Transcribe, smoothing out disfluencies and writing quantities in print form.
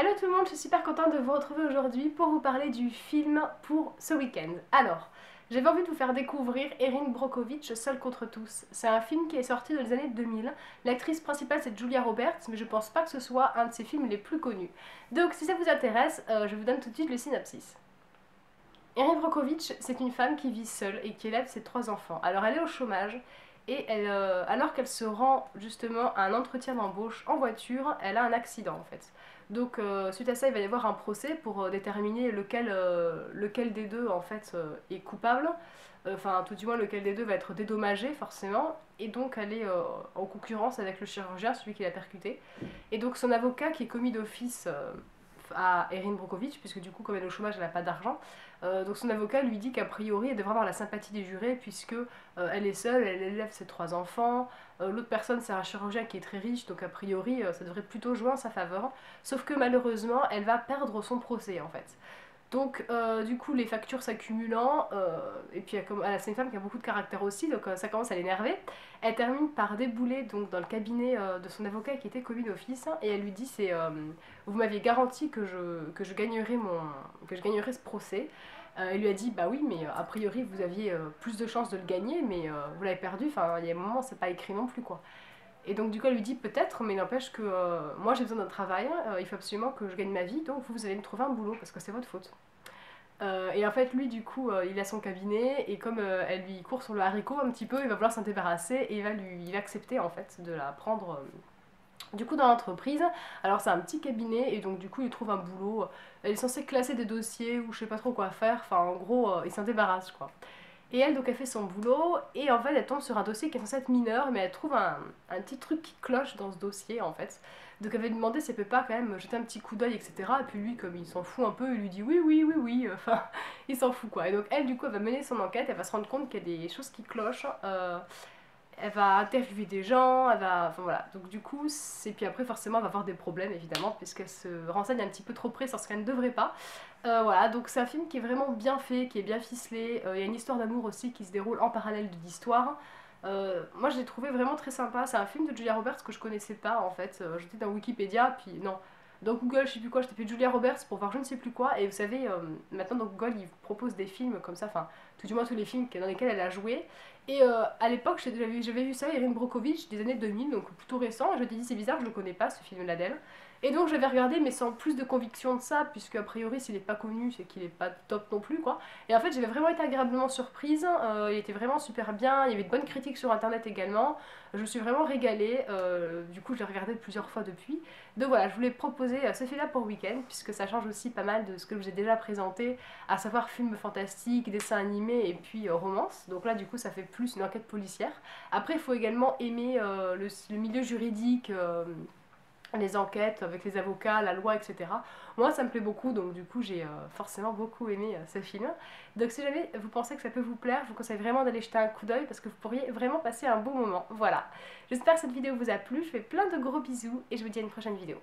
Hello tout le monde, je suis super contente de vous retrouver aujourd'hui pour vous parler du film pour ce week-end. Alors, j'avais envie de vous faire découvrir Erin Brockovich, Seul contre tous. C'est un film qui est sorti dans les années 2000. L'actrice principale c'est Julia Roberts, mais je pense pas que ce soit un de ses films les plus connus. Donc si ça vous intéresse, je vous donne tout de suite le synopsis. Erin Brockovich, c'est une femme qui vit seule et qui élève ses 3 enfants. Alors elle est au chômage et alors qu'elle se rend justement à un entretien d'embauche en voiture, elle a un accident en fait. Donc suite à ça, il va y avoir un procès pour déterminer lequel des deux en fait est coupable. Enfin, tout du moins lequel des deux va être dédommagé forcément. Et donc elle est en concurrence avec le chirurgien, celui qui l'a percuté. Et donc son avocat qui est commis d'office à Erin Brockovich, puisque du coup comme elle est au chômage elle n'a pas d'argent. Donc son avocat lui dit qu'a priori elle devrait avoir la sympathie des jurés puisque elle est seule, elle élève ses 3 enfants, l'autre personne c'est un chirurgien qui est très riche donc a priori ça devrait plutôt jouer en sa faveur. Sauf que malheureusement elle va perdre son procès en fait. Donc du coup les factures s'accumulant, et puis c'est une femme qui a beaucoup de caractère aussi, donc ça commence à l'énerver. Elle termine par débouler donc, dans le cabinet de son avocat qui était commis d'office, et elle lui dit vous m'aviez garanti que je gagnerais ce procès. Elle lui a dit bah oui mais a priori vous aviez plus de chances de le gagner mais vous l'avez perdu, enfin il y a un moment c'est pas écrit non plus quoi. Et donc du coup elle lui dit peut-être, mais n'empêche que moi j'ai besoin d'un travail, il faut absolument que je gagne ma vie, donc vous allez me trouver un boulot parce que c'est votre faute. Et en fait lui du coup il a son cabinet et comme elle lui court sur le haricot un petit peu, il va vouloir s'en débarrasser et il va accepter en fait de la prendre du coup dans l'entreprise. Alors c'est un petit cabinet et donc du coup il trouve un boulot, elle est censée classer des dossiers ou je sais pas trop quoi faire, enfin en gros il s'en débarrasse quoi. Et elle, donc, elle fait son boulot, et en fait, elle tombe sur un dossier qui est censé être mineur, mais elle trouve un petit truc qui cloche dans ce dossier, en fait. Donc, elle va lui demander si elle peut pas quand même jeter un petit coup d'œil, etc. Et puis lui, comme il s'en fout un peu, il lui dit oui, oui, oui, oui, enfin, il s'en fout, quoi. Et donc, elle, du coup, elle va mener son enquête, elle va se rendre compte qu'il y a des choses qui clochent, elle va interviewer des gens, elle va. Enfin voilà. Donc du coup, et puis après, forcément, elle va avoir des problèmes, évidemment, puisqu'elle se renseigne un petit peu trop près sur ce qu'elle ne devrait pas. Voilà, donc c'est un film qui est vraiment bien fait, qui est bien ficelé. Il y a une histoire d'amour aussi qui se déroule en parallèle de l'histoire. Moi, je l'ai trouvé vraiment très sympa. C'est un film de Julia Roberts que je connaissais pas en fait. J'étais dans Wikipédia, puis non. Dans Google, je sais plus quoi, je tapais Julia Roberts pour voir je ne sais plus quoi. Et vous savez, maintenant dans Google, ils proposent des films comme ça, enfin, tout du moins tous les films dans lesquels elle a joué. Et à l'époque, j'avais vu ça, Erin Brockovich, des années 2000, donc plutôt récent. Et je me dit, c'est bizarre, je le connais pas ce film-là d'elle. Et donc j'avais regardé, mais sans plus de conviction de ça, puisque a priori, s'il est pas connu, c'est qu'il est pas top non plus, quoi. Et en fait, j'avais vraiment été agréablement surprise. Il était vraiment super bien. Il y avait de bonnes critiques sur internet également. Je me suis vraiment régalée. Du coup, je l'ai regardé plusieurs fois depuis. Donc voilà, je voulais proposer ce film-là pour week-end, puisque ça change aussi pas mal de ce que je vous ai déjà présenté, à savoir films fantastiques, dessins animés et puis romance. Donc là, du coup, ça fait plus une enquête policière. Après, il faut également aimer le milieu juridique. Les enquêtes avec les avocats, la loi, etc. Moi, ça me plaît beaucoup, donc du coup, j'ai forcément beaucoup aimé ce film. Donc, si jamais vous pensez que ça peut vous plaire, je vous conseille vraiment d'aller jeter un coup d'œil parce que vous pourriez vraiment passer un bon moment. Voilà. J'espère que cette vidéo vous a plu. Je fais plein de gros bisous et je vous dis à une prochaine vidéo.